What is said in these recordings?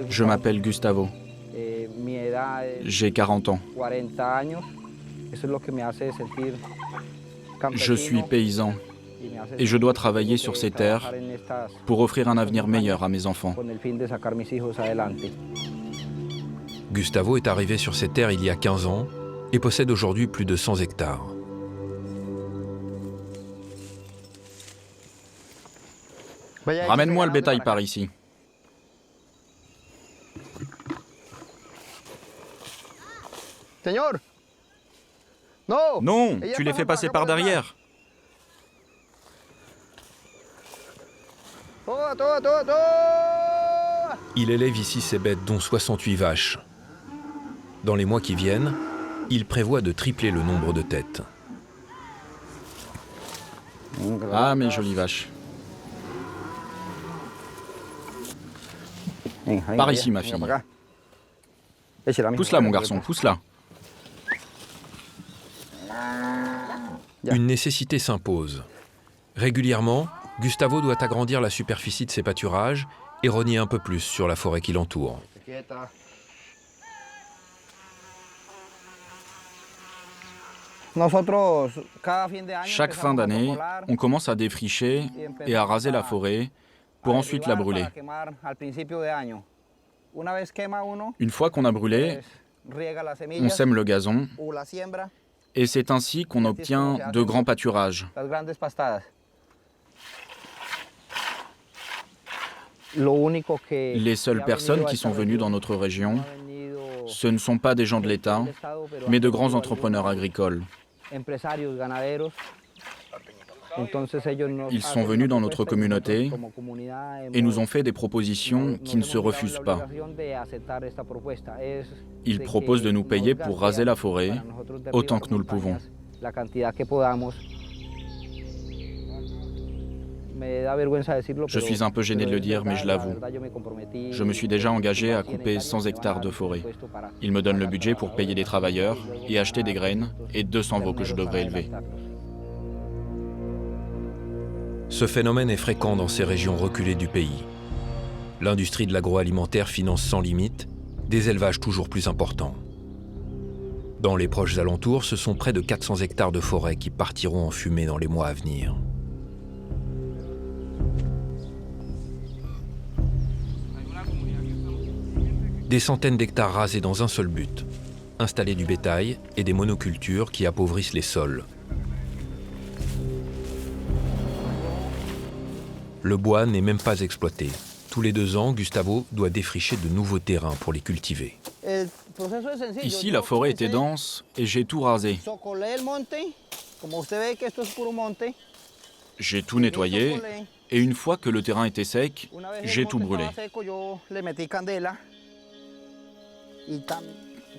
Je m'appelle Gustavo. J'ai 40 ans. Je suis paysan et je dois travailler sur ces terres pour offrir un avenir meilleur à mes enfants. Gustavo est arrivé sur ces terres il y a 15 ans et possède aujourd'hui plus de 100 hectares. Ramène-moi le bétail par ici. Non, tu les fais passer par derrière. Il élève ici ses bêtes, dont 68 vaches. Dans les mois qui viennent, il prévoit de tripler le nombre de têtes. Ah, mes jolies vaches. Par ici, ma fille. Pousse-la, mon garçon, pousse-la. Une nécessité s'impose. Régulièrement, Gustavo doit agrandir la superficie de ses pâturages et rogner un peu plus sur la forêt qui l'entoure. Chaque fin d'année, on commence à défricher et à raser la forêt pour ensuite la brûler. Une fois qu'on a brûlé, on sème le gazon et c'est ainsi qu'on obtient de grands pâturages. Les seules personnes qui sont venues dans notre région, ce ne sont pas des gens de l'État, mais de grands entrepreneurs agricoles. Ils sont venus dans notre communauté et nous ont fait des propositions qui ne se refusent pas. Ils proposent de nous payer pour raser la forêt autant que nous le pouvons. Je suis un peu gêné de le dire, mais je l'avoue. Je me suis déjà engagé à couper 100 hectares de forêt. Ils me donnent le budget pour payer des travailleurs et acheter des graines et 200 veaux que je devrais élever. Ce phénomène est fréquent dans ces régions reculées du pays. L'industrie de l'agroalimentaire finance sans limite des élevages toujours plus importants. Dans les proches alentours, ce sont près de 400 hectares de forêt qui partiront en fumée dans les mois à venir. Des centaines d'hectares rasés dans un seul but, installer du bétail et des monocultures qui appauvrissent les sols. Le bois n'est même pas exploité. Tous les 2 ans, Gustavo doit défricher de nouveaux terrains pour les cultiver. Ici, la forêt était dense et j'ai tout rasé. J'ai tout nettoyé et une fois que le terrain était sec, j'ai tout brûlé.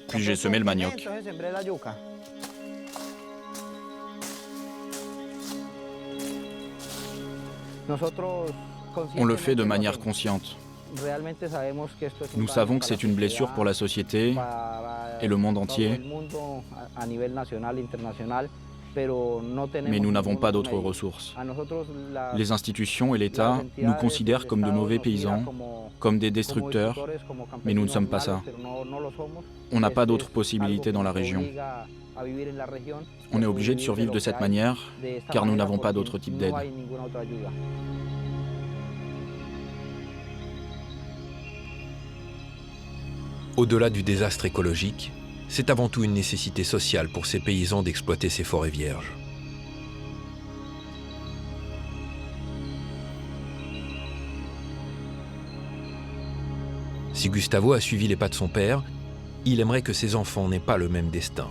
Puis j'ai semé le manioc. On le fait de manière consciente. Nous savons que c'est une blessure pour la société et le monde entier, mais nous n'avons pas d'autres ressources. Les institutions et l'État nous considèrent comme de mauvais paysans, comme des destructeurs, mais nous ne sommes pas ça. On n'a pas d'autres possibilités dans la région. On est obligé de survivre de cette manière, car nous n'avons pas d'autre type d'aide. Au-delà du désastre écologique, c'est avant tout une nécessité sociale pour ces paysans d'exploiter ces forêts vierges. Si Gustavo a suivi les pas de son père, il aimerait que ses enfants n'aient pas le même destin.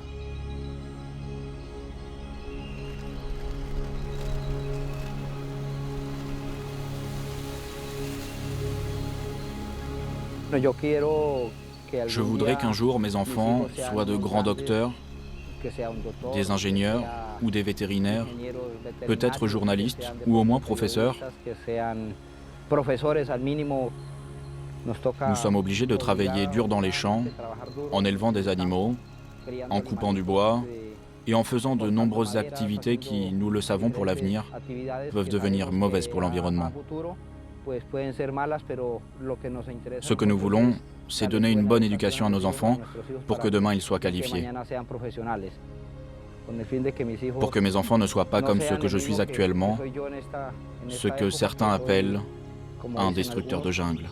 Je voudrais qu'un jour mes enfants soient de grands docteurs, des ingénieurs ou des vétérinaires, peut-être journalistes ou au moins professeurs. Nous sommes obligés de travailler dur dans les champs, en élevant des animaux, en coupant du bois et en faisant de nombreuses activités qui, nous le savons pour l'avenir, peuvent devenir mauvaises pour l'environnement. Ce que nous voulons, c'est donner une bonne éducation à nos enfants pour que demain ils soient qualifiés. Pour que mes enfants ne soient pas comme ceux que je suis actuellement, ce que certains appellent un destructeur de jungle.